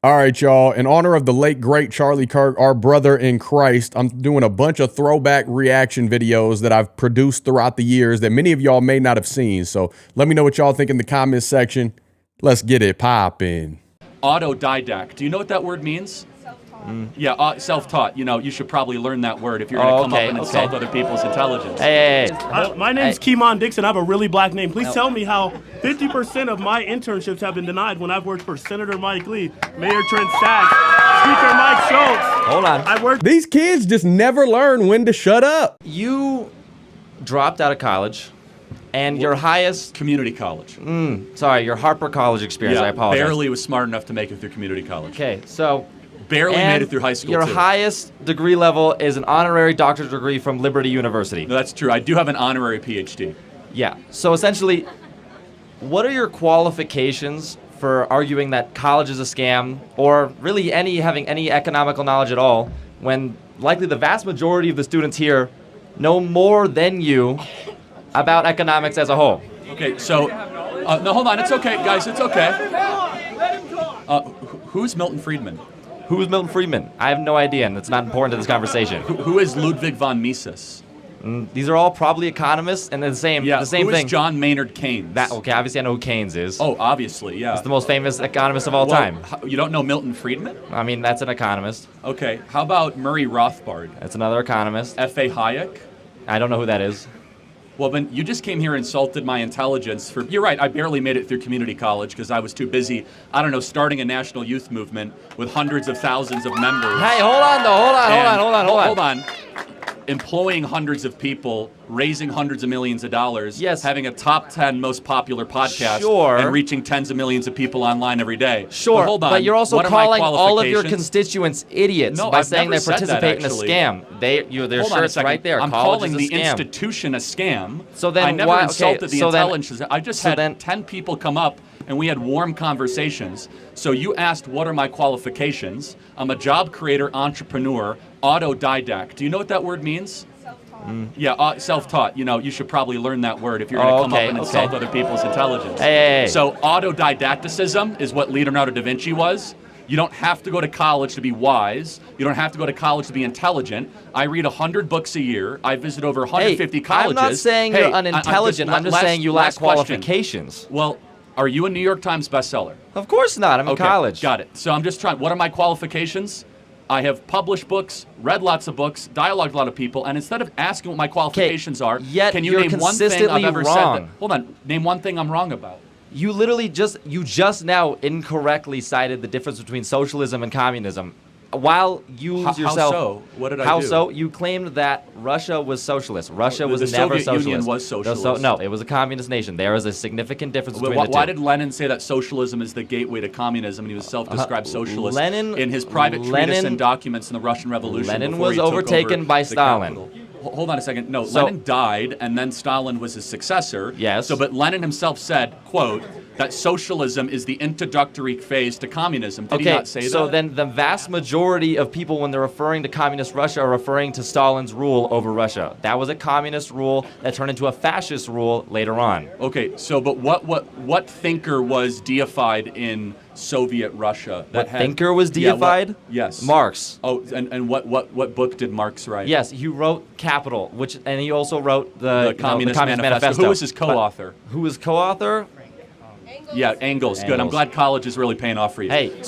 All right, y'all. In honor of the late, great Charlie Kirk, our brother in Christ, I'm doing a bunch of throwback reaction videos that I've produced throughout the years that many of y'all may not have seen. So let me know what y'all think in the comments section. Let's get it poppin'. Autodidact. Do you know what that word means? Yeah, self-taught. You know, you should probably learn that word if you're going to come up and insult other people's intelligence. Hey. My name's Keemon Dixon. I have a really black name. Please tell me how 50% of my internships have been denied when I've worked for Senator Mike Lee, Mayor Trent Sachs, Speaker Mike Schultz. Hold on. These kids just never learn when to shut up. You dropped out of college, and your highest... Community college. Sorry, your Harper College experience. I apologize. Barely was smart enough to make it through community college. Okay, so... Barely made it through high school, your too. highest degree level is an honorary doctorate degree from Liberty University. No, that's true. I do have an honorary PhD. Yeah. So essentially, what are your qualifications for arguing that college is a scam, or really having any economical knowledge at all, when likely the vast majority of the students here know more than you about economics as a whole? Okay, so... no, hold on. It's okay, guys. It's okay. Who's Milton Friedman? Who's Milton Friedman? I have no idea, and it's not important to this conversation. Who is Ludwig von Mises? These are all probably economists, and the same who thing. is John Maynard Keynes? Obviously I know who Keynes is. Oh, obviously, yeah. He's the most famous economist of all time. You don't know Milton Friedman? I mean, that's an economist. Okay, how about Murray Rothbard? That's another economist. F.A. Hayek? I don't know who that is. Well, then you just came here and insulted my intelligence. You're right, I barely made it through community college because I was too busy, starting a national youth movement with hundreds of thousands of members. Hey, hold on. Employing hundreds of people, raising hundreds of millions of dollars, yes, having a top 10 most popular podcast, sure, and reaching tens of millions of people online every day. Sure, but hold on. But you're also calling all of your constituents idiots by saying they participate in a scam. Their shirt's right there. I'm calling the institution a scam. So then I never insulted the intelligence. I just had 10 people come up and we had warm conversations. So you asked, what are my qualifications? I'm a job creator, entrepreneur, autodidact. Do you know what that word means? Yeah, self-taught. You know, you should probably learn that word if you're going to come up and insult other people's intelligence. So autodidacticism is what Leonardo da Vinci was. You don't have to go to college to be wise. You don't have to go to college to be intelligent. I read 100 books a year. I visit over 150 colleges. I'm not saying you're unintelligent. I'm just saying you lack qualifications. Well, are you a New York Times bestseller? Of course not. I'm in college. Got it. So I'm just trying. What are my qualifications? I have published books, read lots of books, dialogued a lot of people, and instead of asking what my qualifications are, can you name one thing I've ever said? Hold on. Name one thing I'm wrong about. You literally just now incorrectly cited the difference between socialism and communism. While you yourself... How so? What did I do? How so? You claimed that Russia was socialist. Russia was never socialist. The Soviet Union was socialist. No, it was a communist nation. There is a significant difference between the two. Why did Lenin say that socialism is the gateway to communism, and he was self-described socialist in his private treatise and documents in the Russian Revolution? Lenin was overtaken by Stalin. Hold on a second. No, Lenin died, and then Stalin was his successor. Yes. But Lenin himself said, quote, that socialism is the introductory phase to communism. Did he not say that? So then the vast majority of people, when they're referring to communist Russia, are referring to Stalin's rule over Russia. That was a communist rule that turned into a fascist rule later on. Okay, so but what thinker was deified in Soviet Russia? Thinker was deified? Yes. Marx. Oh, and what book did Marx write? Yes, he wrote Capital, and he also wrote the Communist Manifesto. Who was his co-author? Who was co-author? Yeah, Engels. Good. I'm glad college is really paying off for you. Hey. But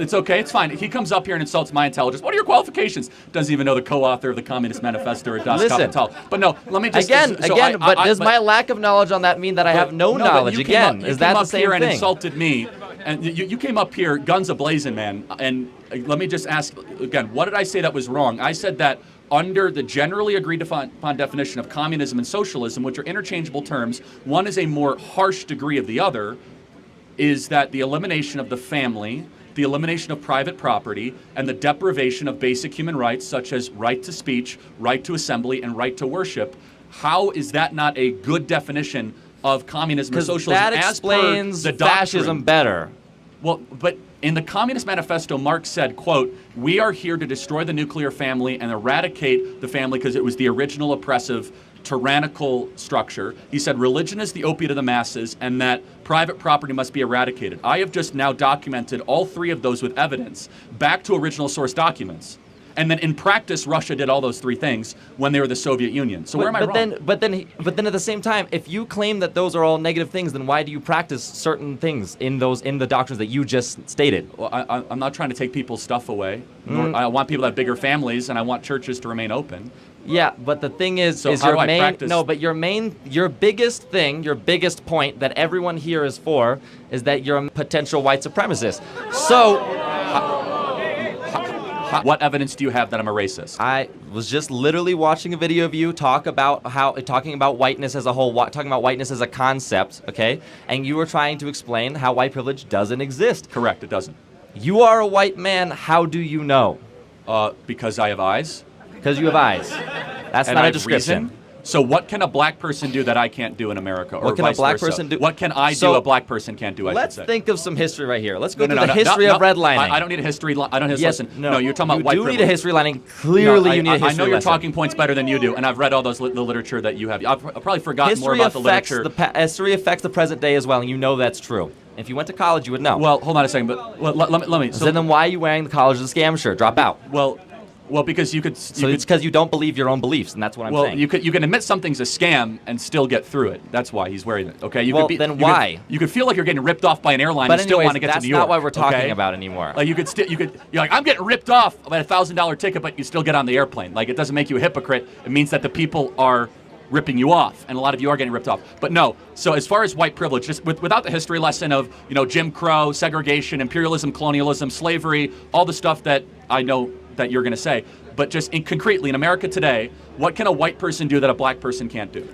it's okay. It's fine. He comes up here and insults my intelligence. What are your qualifications? Doesn't even know the co-author of the Communist Manifesto or Das Kapital. But no, let me just... Does my lack of knowledge on that mean that I have no knowledge? Again, is that the same thing? You came up here and insulted me. And you came up here guns a-blazing, man. And let me just ask, again, what did I say that was wrong? I said that under the generally agreed upon definition of communism and socialism, which are interchangeable terms, one is a more harsh degree of the other, is that the elimination of the family, the elimination of private property, and the deprivation of basic human rights such as right to speech, right to assembly, and right to worship. How is that not a good definition of communism or socialism? That explains fascism better. Well, but in the Communist Manifesto, Marx said, quote, we are here to destroy the nuclear family and eradicate the family because it was the original oppressive tyrannical structure. He said religion is the opiate of the masses and that private property must be eradicated. I have just now documented all three of those with evidence back to original source documents. And then in practice, Russia did all those three things when they were the Soviet Union. So where am I wrong? But then at the same time, if you claim that those are all negative things, then why do you practice certain things in the doctrines that you just stated? Well, I'm not trying to take people's stuff away. I want people to have bigger families, and I want churches to remain open. Yeah, but the thing is your biggest point that everyone here is for is that you're a potential white supremacist. So. What evidence do you have that I'm a racist? I was just literally watching a video of you talking about whiteness as a whole, talking about whiteness as a concept, okay? And you were trying to explain how white privilege doesn't exist. Correct, it doesn't. You are a white man. How do you know? Because I have eyes. Because you have eyes. That's not a description. Reason. So what can a black person do that I can't do in America, or what can vice a black versa? person do? What can I do a black person can't do? Let's think of some history right here. Let's go through the history of redlining. I don't need a history. I don't need yes, listen. No, you're talking about white privilege. You do need a history lining. Clearly, you need a history lesson. I know your talking points better than you do, and I've read all the literature that you have. I've probably forgotten more about the literature. History affects the present day as well, and you know that's true. If you went to college, you would know. Well, hold on a second, but let me. So then why are you wearing the college as a scam shirt? Drop out. Well, because you could. It's because you don't believe your own beliefs, and that's what I'm saying. Well, you can admit something's a scam and still get through it. That's why he's wearing it. Okay. Why? You could feel like you're getting ripped off by an airline and still want to get to New York. That's not what we're talking about anymore. Like you're like, I'm getting ripped off by a $1,000 ticket, but you still get on the airplane. Like it doesn't make you a hypocrite. It means that the people are ripping you off, and a lot of you are getting ripped off. But no. So as far as white privilege, just without the history lesson of Jim Crow, segregation, imperialism, colonialism, slavery, all the stuff that I know that you're going to say. But just concretely, in America today, what can a white person do that a black person can't do?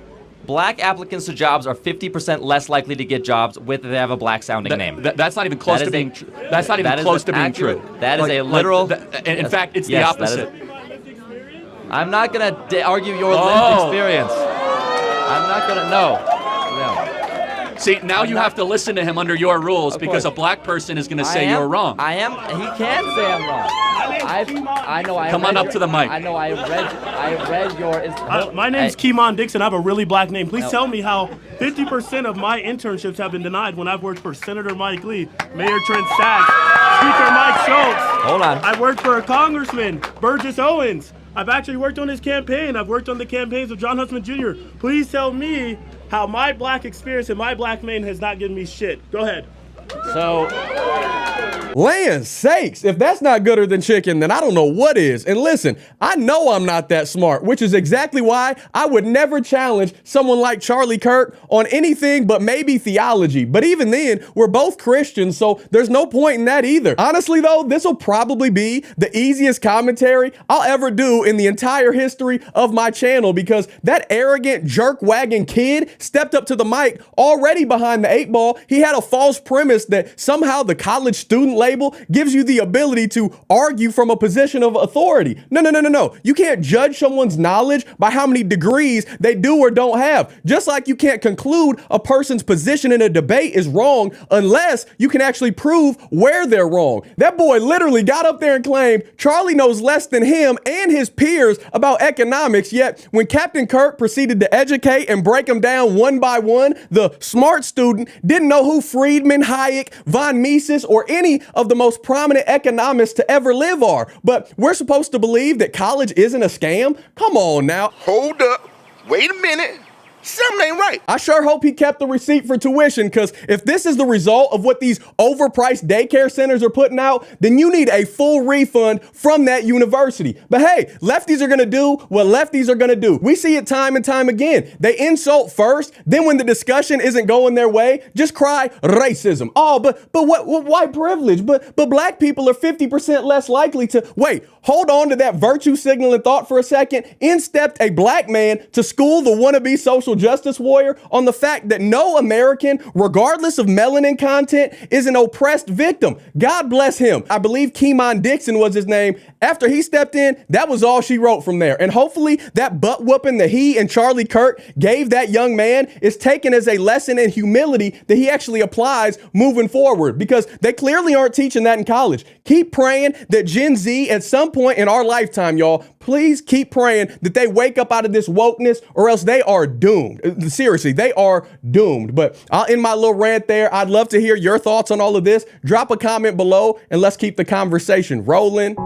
Black applicants to jobs are 50% less likely to get jobs if they have a black-sounding name. That's not even close to being true. That's not even close to being true. That is a literal... in fact, it's the opposite. I'm not going to argue your lived experience. I'm not going to... No. See, now you have to listen to him under your rules because a black person is going to say you're wrong. I am. He can say I'm wrong. I know. Come on up to the mic. I know. I read your. My name's Kimon Dixon. I have a really black name. Please tell me how 50% of my internships have been denied when I've worked for Senator Mike Lee, Mayor Trent Sachs, Speaker Mike Schultz. Hold on. I worked for Congressman Burgess Owens. I've actually worked on his campaign. I've worked on the campaigns of John Huntsman Jr. Please tell me how my black experience and my black name has not given me shit. Go ahead. So, land sakes, if that's not gooder than chicken, then I don't know what is. And listen, I know I'm not that smart, which is exactly why I would never challenge someone like Charlie Kirk on anything but maybe theology. But even then, we're both Christians, so there's no point in that either. Honestly, though, this will probably be the easiest commentary I'll ever do in the entire history of my channel, because that arrogant jerk-wagging kid stepped up to the mic already behind the 8 ball. He had a false premise that somehow the college student label gives you the ability to argue from a position of authority. No. You can't judge someone's knowledge by how many degrees they do or don't have. Just like you can't conclude a person's position in a debate is wrong unless you can actually prove where they're wrong. That boy literally got up there and claimed Charlie knows less than him and his peers about economics, yet when Captain Kirk proceeded to educate and break them down one by one, the smart student didn't know who Friedman, Hayek, von Mises, or any of the most prominent economists to ever live are. But we're supposed to believe that college isn't a scam? Come on now. Hold up. Wait a minute. Something ain't right. I sure hope he kept the receipt for tuition, because if this is the result of what these overpriced daycare centers are putting out, then you need a full refund from that university. But hey, lefties are going to do what lefties are going to do. We see it time and time again. They insult first, then when the discussion isn't going their way, just cry racism. Oh, but what white privilege? But black people are 50% less likely to... Wait, hold on to that virtue signaling thought for a second. In stepped a black man to school the wannabe social justice warrior on the fact that no American, regardless of melanin content, is an oppressed victim. God bless him. I believe Kimon Dixon was his name. After he stepped in, that was all she wrote from there. And hopefully that butt whooping that he and Charlie Kirk gave that young man is taken as a lesson in humility that he actually applies moving forward, because they clearly aren't teaching that in college. Keep praying that Gen Z at some point in our lifetime, y'all, Please keep praying that they wake up out of this wokeness, or else they are doomed. Seriously, they are doomed. But I'll end my little rant there. I'd love to hear your thoughts on all of this. Drop a comment below and let's keep the conversation rolling.